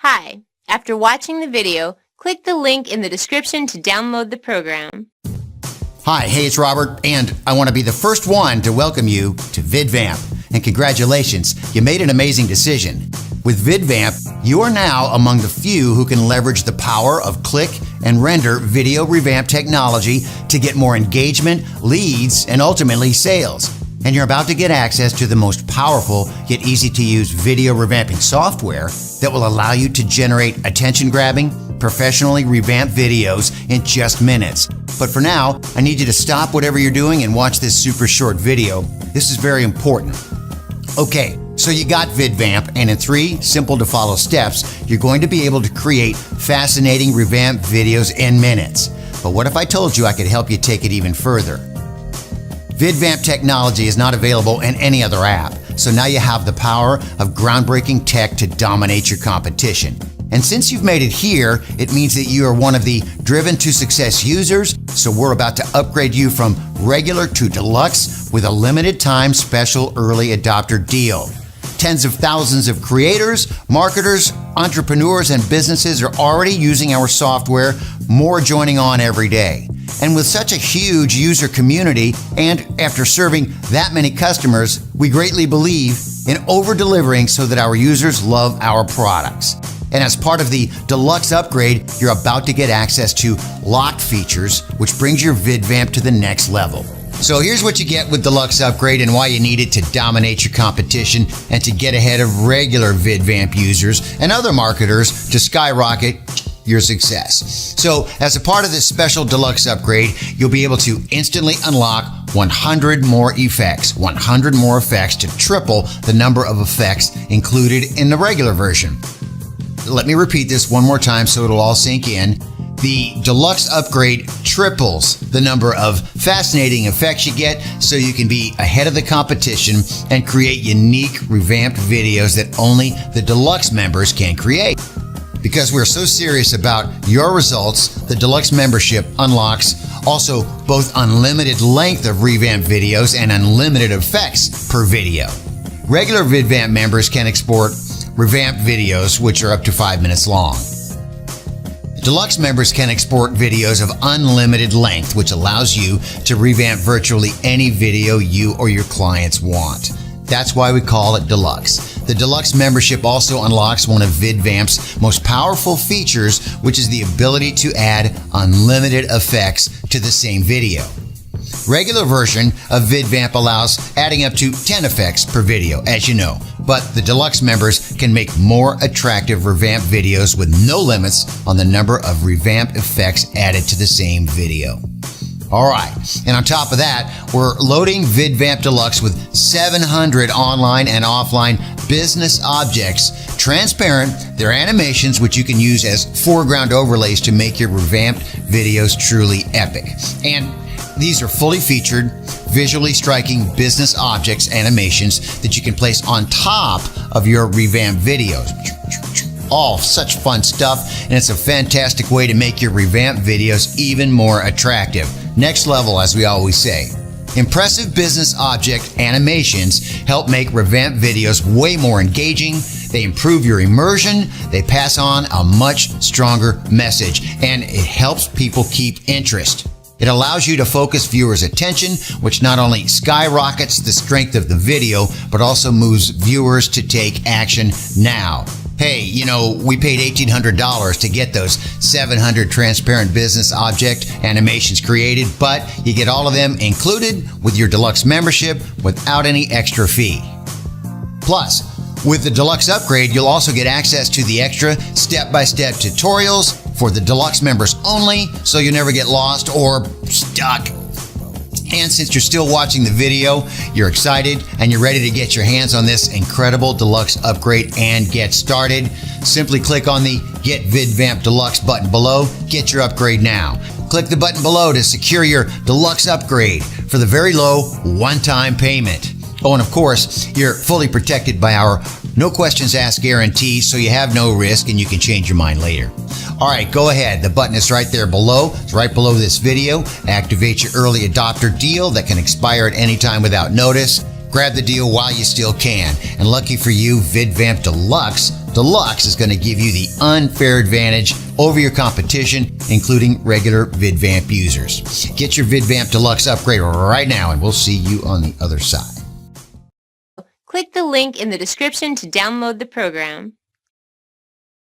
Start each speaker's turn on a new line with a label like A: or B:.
A: Hi. After watching the video, click the link in the description to download the program.
B: Hi, hey, it's Robert, and I want to be the first one to welcome you to VidVamp. And congratulations, you made an amazing decision. With VidVamp, you are now among the few who can leverage the power of click and render video revamp technology to get more engagement, leads, and ultimately sales. And you're about to get access to the most powerful yet easy to use video revamping software that will allow you to generate attention-grabbing, professionally revamped videos in just minutes. But for now, I need you to stop whatever you're doing and watch this super short video. This is very important. Okay, so you got VidVamp, and in 3 simple to follow steps, you're going to be able to create fascinating revamped videos in minutes. But what if I told you I could help you take it even further? VidVamp technology is not available in any other app, so now you have the power of groundbreaking tech to dominate your competition. And since you've made it here, it means that you are one of the driven to success users, so we're about to upgrade you from regular to deluxe with a limited time special early adopter deal. Tens of thousands of creators, marketers, entrepreneurs, and businesses are already using our software, more joining on every day. And with such a huge user community, and after serving that many customers, we greatly believe in over-delivering so that our users love our products. And as part of the Deluxe upgrade, you're about to get access to locked features, which brings your VidVamp to the next level. So here's what you get with Deluxe upgrade and why you need it to dominate your competition and to get ahead of regular VidVamp users and other marketers to skyrocket your success. So as a part of this special Deluxe upgrade, you'll be able to instantly unlock 100 more effects, 100 more effects to triple the number of effects included in the regular version. Let me repeat this one more time so it'll all sink in. The Deluxe upgrade triples the number of fascinating effects you get so you can be ahead of the competition and create unique revamped videos that only the Deluxe members can create. Because we're so serious about your results, the Deluxe membership unlocks also both unlimited length of revamped videos and unlimited effects per video. Regular VidVamp members can export revamped videos, which are up to 5 minutes long. Deluxe members can export videos of unlimited length, which allows you to revamp virtually any video you or your clients want. That's why we call it Deluxe. The Deluxe membership also unlocks one of VidVamp's most powerful features, which is the ability to add unlimited effects to the same video. Regular version of VidVamp allows adding up to 10 effects per video, as you know, but the Deluxe members can make more attractive revamped videos with no limits on the number of revamped effects added to the same video. All right, and on top of that, we're loading VidVamp Deluxe with 700 online and offline business objects, transparent, they're animations which you can use as foreground overlays to make your revamped videos truly epic. And these are fully featured, visually striking business objects animations that you can place on top of your revamped videos. All such fun stuff, and it's a fantastic way to make your revamped videos even more attractive. Next level, as we always say. Impressive business object animations help make revamped videos way more engaging. They improve your immersion. They pass on a much stronger message, and it helps people keep interest. It allows you to focus viewers' attention, which not only skyrockets the strength of the video, but also moves viewers to take action now. Hey, you know, we paid $1,800 to get those 700 transparent business object animations created, but you get all of them included with your Deluxe membership without any extra fee. Plus, with the Deluxe upgrade, you'll also get access to the extra step-by-step tutorials for the Deluxe members only, so you never get lost or stuck. And since you're still watching the video, you're excited and you're ready to get your hands on this incredible Deluxe upgrade and get started, simply click on the Get VidVamp Deluxe button below. Get your upgrade now. Click the button below to secure your Deluxe upgrade for the very low one-time payment. Oh, and of course, you're fully protected by our no questions asked guarantee, so you have no risk and you can change your mind later. All right, go ahead. The button is right there below. It's right below this video. Activate your early adopter deal that can expire at any time without notice. Grab the deal while you still can. And lucky for you, VidVamp Deluxe is going to give you the unfair advantage over your competition, including regular VidVamp users. Get your VidVamp Deluxe upgrade right now, and we'll see you on the other side.
A: Click the link in the description to download the program.